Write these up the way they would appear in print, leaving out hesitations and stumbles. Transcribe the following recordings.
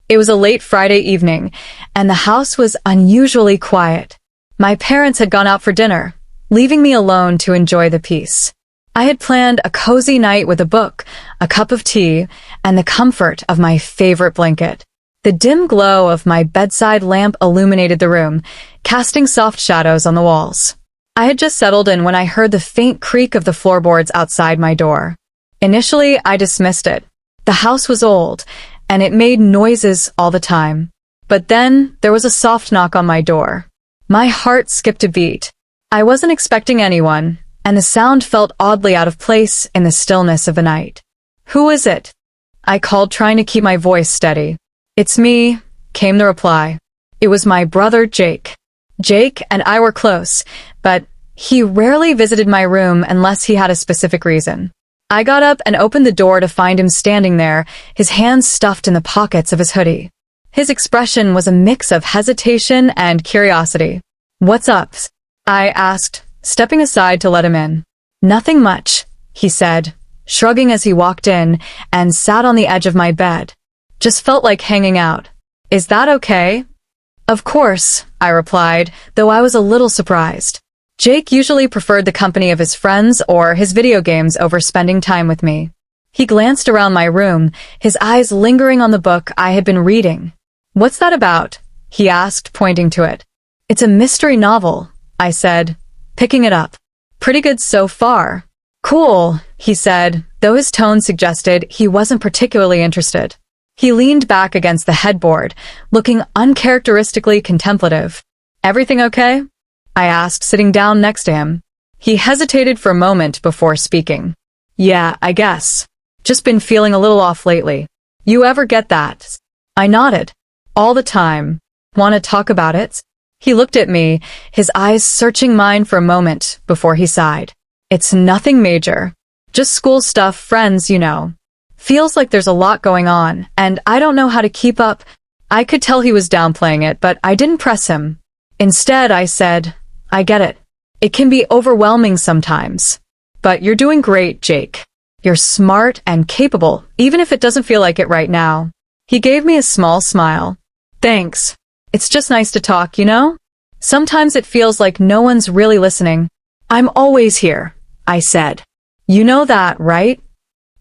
It was a late Friday evening, and the house was unusually quiet. My parents had gone out for dinner, leaving me alone to enjoy the peace. I had planned a cozy night with a book, a cup of tea, and the comfort of my favorite blanket. The dim glow of my bedside lamp illuminated the room, casting soft shadows on the walls. I had just settled in when I heard the faint creak of the floorboards outside my door. Initially, I dismissed it. The house was old, and it made noises all the time. But then, there was a soft knock on my door. My heart skipped a beat. I wasn't expecting anyone, and the sound felt oddly out of place in the stillness of the night. "Who is it?" I called, trying to keep my voice steady. "It's me," came the reply. It was my brother, Jake. Jake and I were close, but he rarely visited my room unless he had a specific reason. I got up and opened the door to find him standing there, his hands stuffed in the pockets of his hoodie. His expression was a mix of hesitation and curiosity. "What's up?" I asked, stepping aside to let him in. "Nothing much," he said, shrugging as he walked in and sat on the edge of my bed. "Just felt like hanging out. Is that okay?" "Of course," I replied, though I was a little surprised. Jake usually preferred the company of his friends or his video games over spending time with me. He glanced around my room, his eyes lingering on the book I had been reading. "What's that about?" he asked, pointing to it. "It's a mystery novel," I said, picking it up. "Pretty good so far." "Cool," he said, though his tone suggested he wasn't particularly interested. He leaned back against the headboard, looking uncharacteristically contemplative. "Everything okay?" I asked, sitting down next to him. He hesitated for a moment before speaking. "Yeah, I guess. Just been feeling a little off lately. You ever get that?" I nodded. "All the time. Want to talk about it?" He looked at me, his eyes searching mine for a moment before he sighed. "It's nothing major. Just school stuff, friends, you know. Feels like there's a lot going on, and I don't know how to keep up." I could tell he was downplaying it, but I didn't press him. Instead, I said, "I get it. It can be overwhelming sometimes. But you're doing great, Jake. You're smart and capable, even if it doesn't feel like it right now." He gave me a small smile. "Thanks. It's just nice to talk, you know? Sometimes it feels like no one's really listening." "I'm always here," I said. "You know that, right?"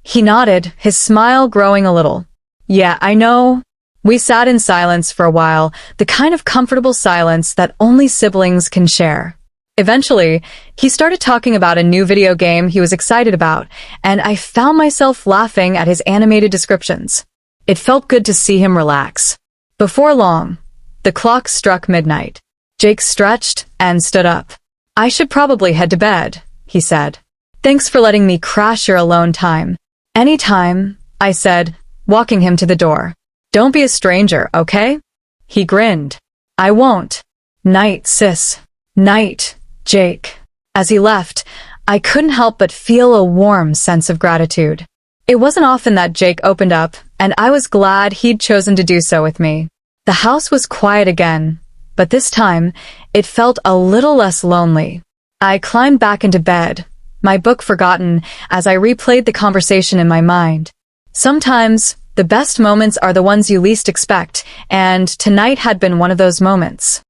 He nodded, his smile growing a little. "Yeah, I know." We sat in silence for a while, the kind of comfortable silence that only siblings can share. Eventually, he started talking about a new video game he was excited about, and I found myself laughing at his animated descriptions. It felt good to see him relax. Before long, the clock struck midnight. Jake stretched and stood up. "I should probably head to bed," he said. "Thanks for letting me crash your alone time." "Anytime," I said, walking him to the door. "Don't be a stranger, okay?" He grinned. "I won't." "Night, sis." "Night, Jake." As he left, I couldn't help but feel a warm sense of gratitude. It wasn't often that Jake opened up, and I was glad he'd chosen to do so with me. The house was quiet again, but this time, it felt a little less lonely. I climbed back into bed, my book forgotten as I replayed the conversation in my mind. Sometimes, the best moments are the ones you least expect, and tonight had been one of those moments.